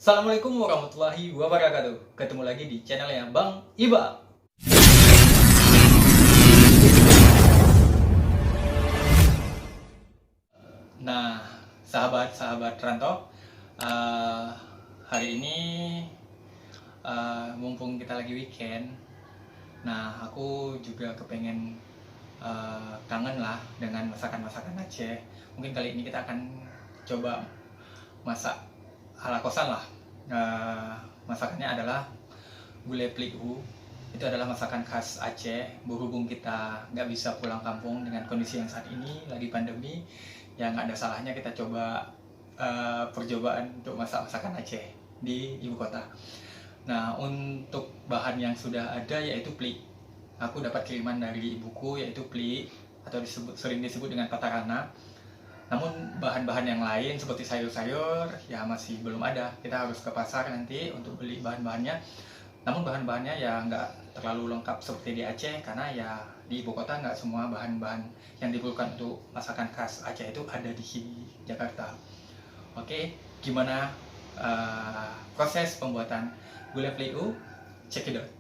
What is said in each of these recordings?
Assalamualaikum warahmatullahi wabarakatuh. Ketemu lagi di channelnya Bang Iba. Nah, sahabat-sahabat rantau, eh, hari ini mumpung kita lagi weekend, nah aku juga kepengen kangen lah dengan masakan-masakan Aceh. Mungkin kali ini kita akan coba masak ala kosan lah. Masakannya adalah gulai peliu. Itu adalah masakan khas Aceh. Berhubung kita nggak bisa pulang kampung dengan kondisi yang saat ini lagi pandemi, yang ada salahnya kita coba percobaan untuk masak masakan Aceh di ibu kota. Nah, untuk bahan yang sudah ada yaitu peli. Aku dapat kiriman dari ibuku yaitu peli, atau sering disebut dengan patarana. Namun bahan-bahan yang lain seperti sayur-sayur ya masih belum ada. Kita harus ke pasar nanti untuk beli bahan-bahannya. Namun bahan-bahannya ya nggak terlalu lengkap seperti di Aceh, karena ya di ibu kota nggak semua bahan-bahan yang diperlukan untuk masakan khas Aceh itu ada di Jakarta. Oke, gimana proses pembuatan gulai peliu? Check it out.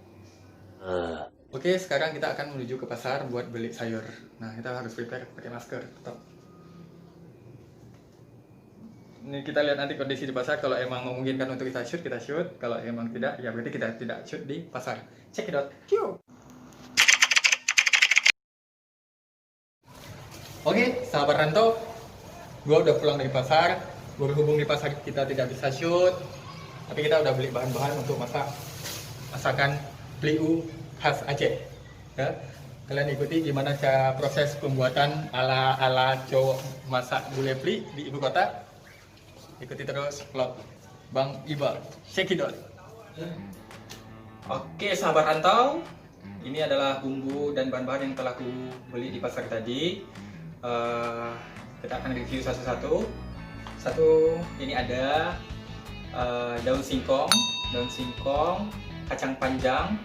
Oke, sekarang kita akan menuju ke pasar buat beli sayur. Nah, kita harus prepare pakai masker tetap. Ini kita lihat nanti kondisi di pasar. Kalau emang memungkinkan untuk kita shoot. Kalau emang tidak, ya berarti kita tidak shoot di pasar. Check it out. Oke, sahabat rantau, gua udah pulang dari pasar. Berhubung di pasar kita tidak bisa shoot, tapi kita udah beli bahan-bahan untuk masakan peliu khas Aceh. Ya, kalian ikuti gimana cara proses pembuatan ala cowok masak gulai peli di ibu kota. Ikuti terus vlog Bang Iba. Check it out. Oke, sahabat rantau, ini adalah bumbu dan bahan-bahan yang telah aku beli di pasar tadi. Kita akan review satu-satu. Ini ada daun singkong, kacang panjang.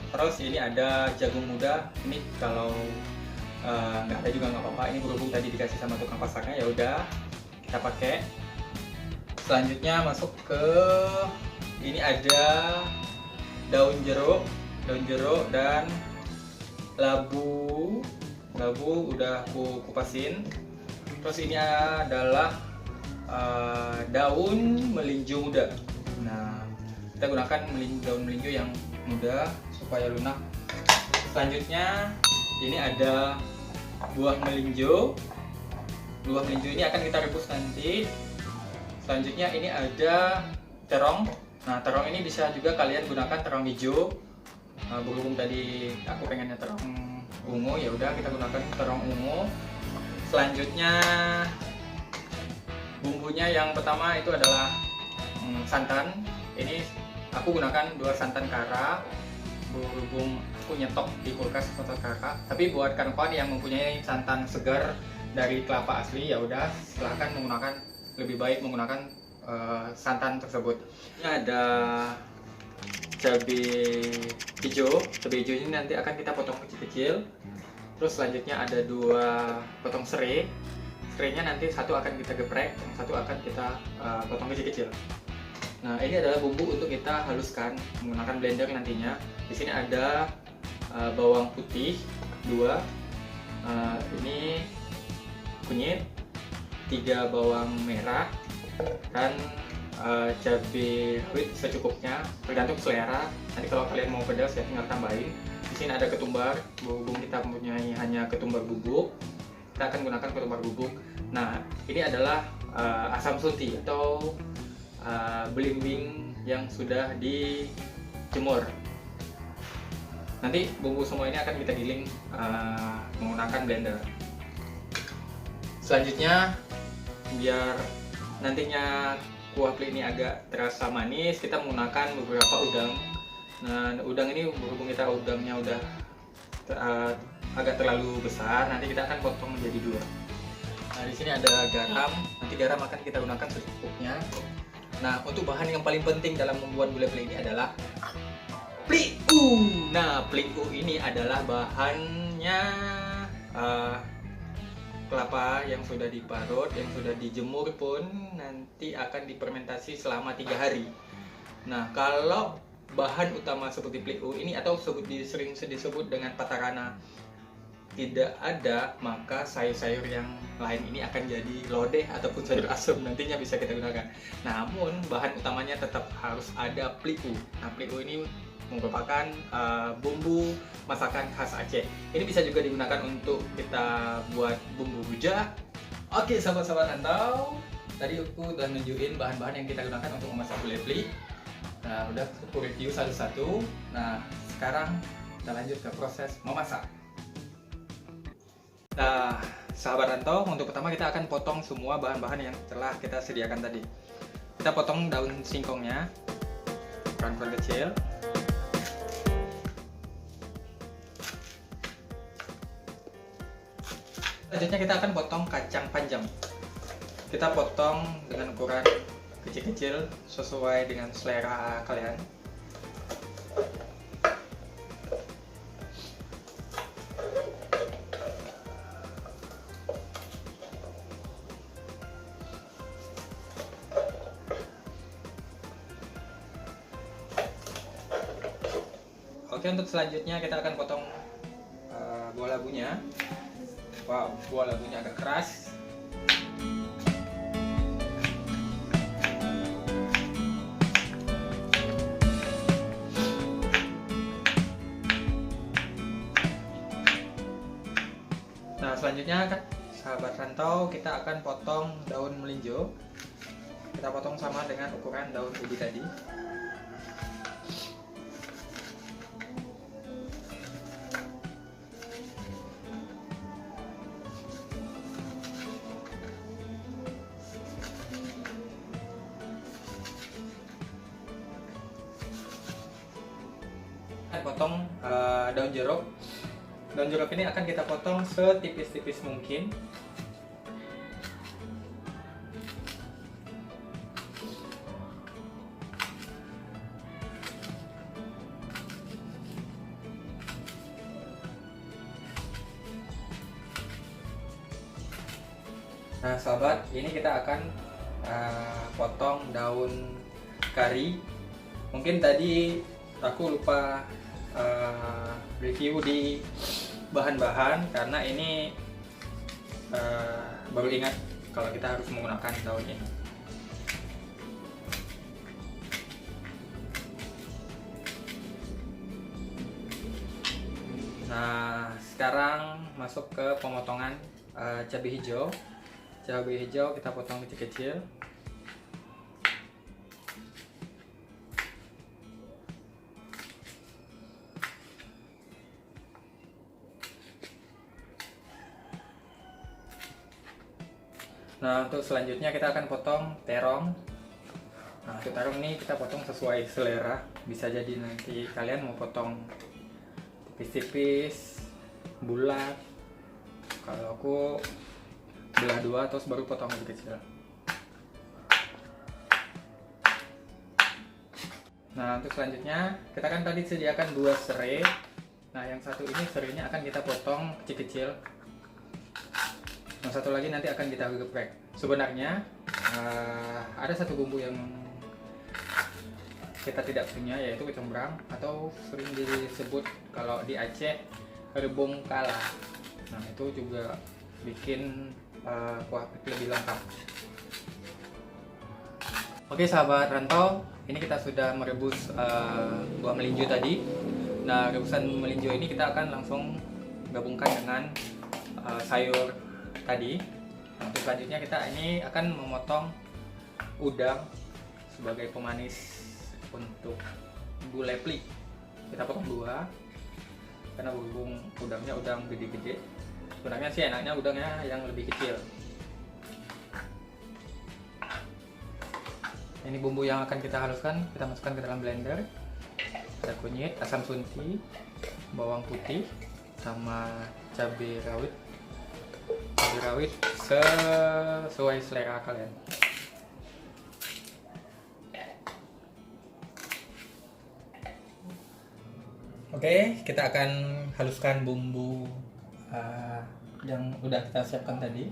Terus ini ada jagung muda. Ini kalau nggak ada juga nggak apa-apa. Ini berhubung tadi dikasih sama tukang pasarnya, ya udah kita pakai. Selanjutnya masuk ke ini ada daun jeruk dan labu udah aku kupasin. Terus ini adalah daun melinjo muda. Nah, kita gunakan daun melinjo yang muda supaya lunak. Selanjutnya ini ada buah melinjo. Buah melinjo ini akan kita rebus nanti. Selanjutnya ini ada terong. Nah, terong ini bisa juga kalian gunakan terong hijau. Berhubung tadi aku pengennya terong ungu, ya udah kita gunakan terong ungu. Selanjutnya bumbunya yang pertama itu adalah santan. Ini aku gunakan 2 santan kara. Berhubung aku nyetok di kulkas santan kara. Tapi buat kawan-kawan yang mempunyai santan segar dari kelapa asli, ya udah silahkan lebih baik menggunakan santan tersebut. Ini ada cabai hijau. Cabai hijau ini nanti akan kita potong kecil-kecil. Terus selanjutnya ada 2 potong serai. Serainya nanti satu akan kita geprek, yang satu akan kita potong kecil-kecil. Nah, ini adalah bumbu untuk kita haluskan menggunakan blender nantinya. Di sini ada bawang putih 2, ini kunyit, 3 bawang merah, dan cabai rawit secukupnya, tergantung selera. Nanti kalau kalian mau pedas ya tinggal tambahin. Di sini ada ketumbar. Berhubung kita mempunyai hanya ketumbar bubuk, kita akan gunakan ketumbar bubuk. Nah, ini adalah asam sunti atau belimbing yang sudah dijemur. Nanti bumbu semua ini akan kita giling menggunakan blender. Selanjutnya, biar nantinya kuah peli ini agak terasa manis, kita menggunakan beberapa udang. Nah, udang ini berhubung kita udangnya udah agak terlalu besar, nanti kita akan potong menjadi 2. Nah, di sini ada garam. Nanti garam akan kita gunakan secukupnya. Nah, untuk bahan yang paling penting dalam membuat gulai peli ini adalah peliu. Nah, peliu ini adalah bahannya kelapa yang sudah diparut, yang sudah dijemur pun nanti akan difermentasi selama 3 hari. Nah, kalau bahan utama seperti pliu ini atau sering disebut dengan patarana tidak ada, maka sayur-sayur yang lain ini akan jadi lodeh ataupun sayur asem nantinya bisa kita gunakan. Namun bahan utamanya tetap harus ada pliu. Nah, pliu ini merupakan bumbu masakan khas Aceh. Ini bisa juga digunakan untuk kita buat bumbu rujak. Oke, sahabat-sahabat rantau, tadi aku udah nunjukin bahan-bahan yang kita gunakan untuk memasak gulai pli. Nah, udah aku review satu-satu. Nah, sekarang kita lanjut ke proses memasak. Nah, sahabat rantau, untuk pertama kita akan potong semua bahan-bahan yang telah kita sediakan tadi. Kita potong daun singkongnya, ukuran kecil. Selanjutnya kita akan potong kacang panjang. Kita potong dengan ukuran kecil-kecil sesuai dengan selera kalian. Oke, untuk selanjutnya kita akan potong buah labunya. Wow, buah labunya agak keras. Nah, selanjutnya sahabat rantau, kita akan potong daun melinjo. Kita potong sama dengan ukuran daun ubi tadi. Potong daun jeruk. Daun jeruk ini akan kita potong setipis-tipis mungkin. Nah, sahabat, ini kita akan potong daun kari. Mungkin tadi aku lupa review di bahan-bahan karena ini baru ingat kalau kita harus menggunakan daun ini. Nah, sekarang masuk ke pemotongan cabai hijau. Cabai hijau kita potong kecil-kecil. Nah, untuk selanjutnya kita akan potong terong. Nah, untuk terong ini kita potong sesuai selera. Bisa jadi nanti kalian mau potong tipis-tipis, bulat. Kalau aku belah dua terus baru potong lebih kecil. Nah, untuk selanjutnya kita kan tadi sediakan 2 serai. Nah, yang satu ini serainya akan kita potong kecil-kecil. Yang satu lagi nanti akan kita geprek. Sebenarnya ada satu bumbu yang kita tidak punya, yaitu kecombrang atau sering disebut kalau di Aceh rebung kala. Nah, itu juga bikin kuah pik lebih lengkap. Oke, sahabat rantau, ini kita sudah merebus buah melinjo tadi. Nah, rebusan melinjo ini kita akan langsung gabungkan dengan sayur tadi. Nah, untuk selanjutnya kita ini akan memotong udang sebagai pemanis untuk gulai pli. Kita potong 2 karena berhubung udangnya udang gede-gede. Sebenarnya sih enaknya udangnya yang lebih kecil. Ini bumbu yang akan kita haluskan, kita masukkan ke dalam blender. Ada kunyit, asam sunti, bawang putih, sama cabai rawit. Cabai rawit sesuai selera kalian. Oke, kita akan haluskan bumbu yang udah kita siapkan tadi.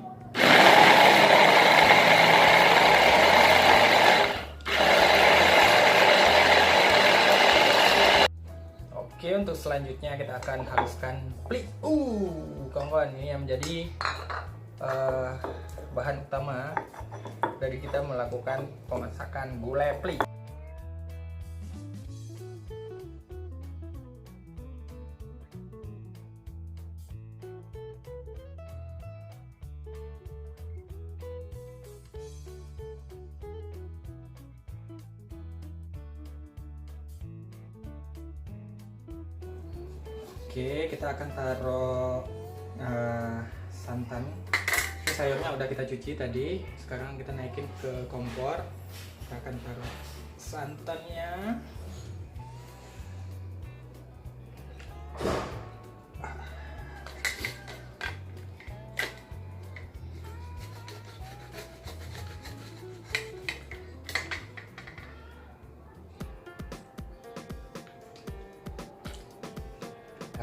Oke, untuk selanjutnya kita akan haluskan pli. Kawan-kawan, ini yang menjadi bahan utama dari kita melakukan pemasakan gulai pli. Oke, kita akan taruh santan. Ini sayurnya udah kita cuci tadi. Sekarang kita naikin ke kompor. Kita akan taruh santannya.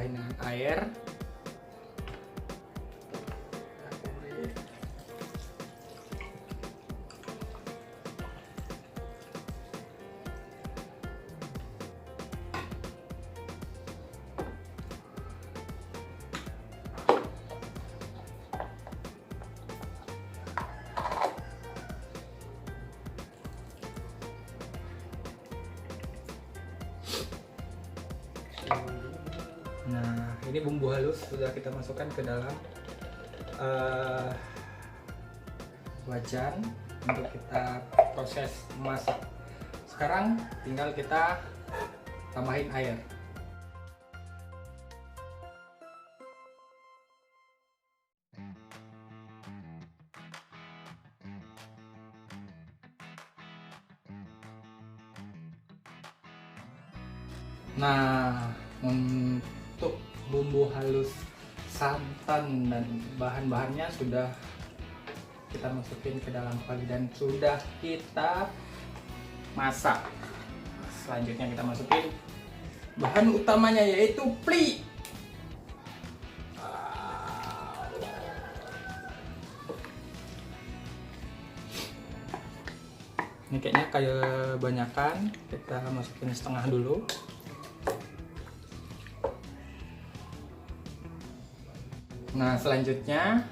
Dengan air. Nah, ini bumbu halus sudah kita masukkan ke dalam wajan untuk kita proses masak. Sekarang tinggal kita tambahin air. Nah, untuk bumbu halus santan dan bahan-bahannya sudah kita masukin ke dalam kuali dan sudah kita masak. Selanjutnya kita masukin bahan utamanya, yaitu pli. Ini kayaknya kayak banyakan, kita masukin setengah dulu. Nah, selanjutnya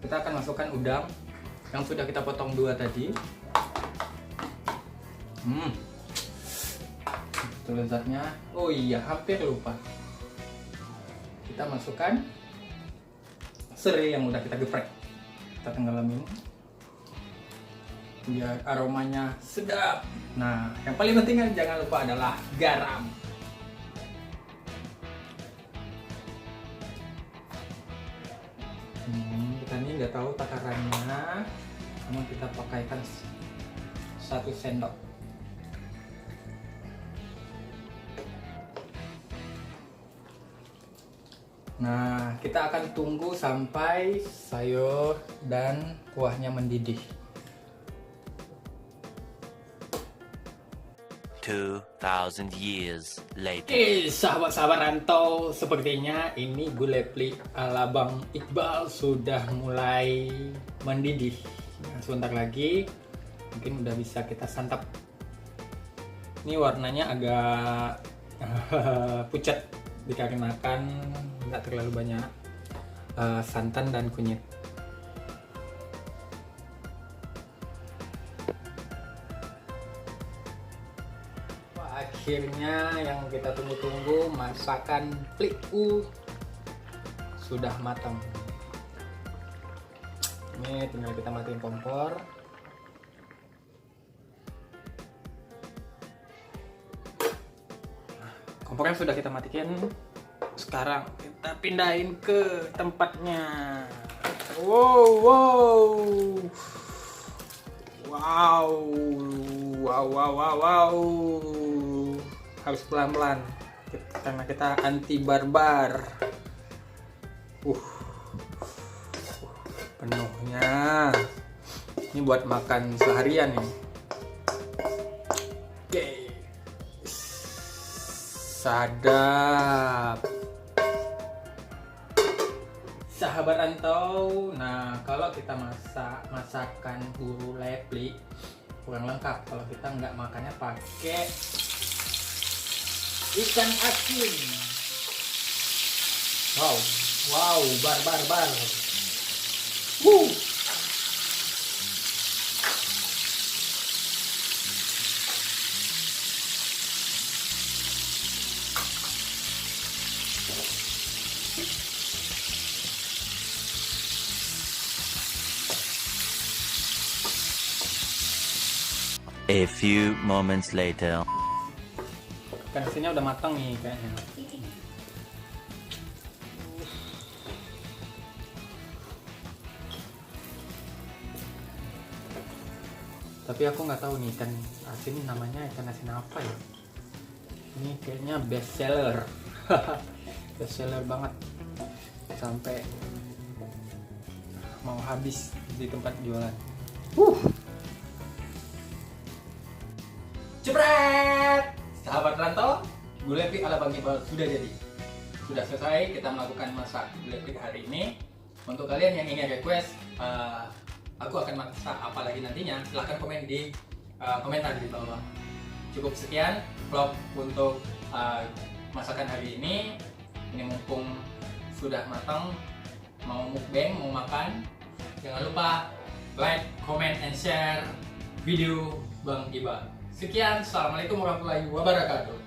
kita akan masukkan udang yang sudah kita potong dua tadi. Itu lezatnya. Oh iya, hampir lupa. Kita masukkan serai yang udah kita geprek. Kita tenggelamin biar aromanya sedap. Nah, yang paling penting jangan lupa adalah garam. Kita ini nggak tahu takarannya, namun kita pakaikan 1 sendok. Nah, kita akan tunggu sampai sayur dan kuahnya mendidih. 2000 years later. Sahabat-sahabat rantau, sepertinya ini gulai pli ala Bang Iqbal sudah mulai mendidih. Nah, sebentar lagi mungkin udah bisa kita santap. Ini warnanya agak pucat dikarenakan nggak terlalu banyak santan dan kunyit. Akhirnya yang kita tunggu-tunggu, masakan pli sudah matang. Ini tinggal kita matiin kompor. Kompornya sudah kita matikan. Sekarang kita pindahin ke tempatnya. Wow. Harus pelan-pelan karena kita anti barbar. Penuhnya. Ini buat makan seharian nih. Oke. Sadap. sahabat rantau, nah kalau kita masakan buru leplik kurang lengkap kalau kita nggak makannya pakai ikan asin. Wow, bar. Woo. A few moments later. Ikan asinnya udah matang nih kayaknya. Tapi aku nggak tahu nih ikan asin namanya ikan asin apa ya. Ini kayaknya best seller. Best seller banget. Sampai mau habis di tempat jualan. Jepret! Sahabat rantau, gulai pik ala Bang Iqbal sudah jadi. Sudah selesai kita melakukan masak gulai pik hari ini. Untuk kalian yang ingin request, aku akan masak apa lagi nantinya, silahkan komen di komentar di bawah. Cukup sekian vlog untuk masakan hari ini. Ini mumpung sudah matang, mau mukbang, mau makan. Jangan lupa like, comment, and share video Bang Iqbal. Sekian, assalamualaikum warahmatullahi wabarakatuh.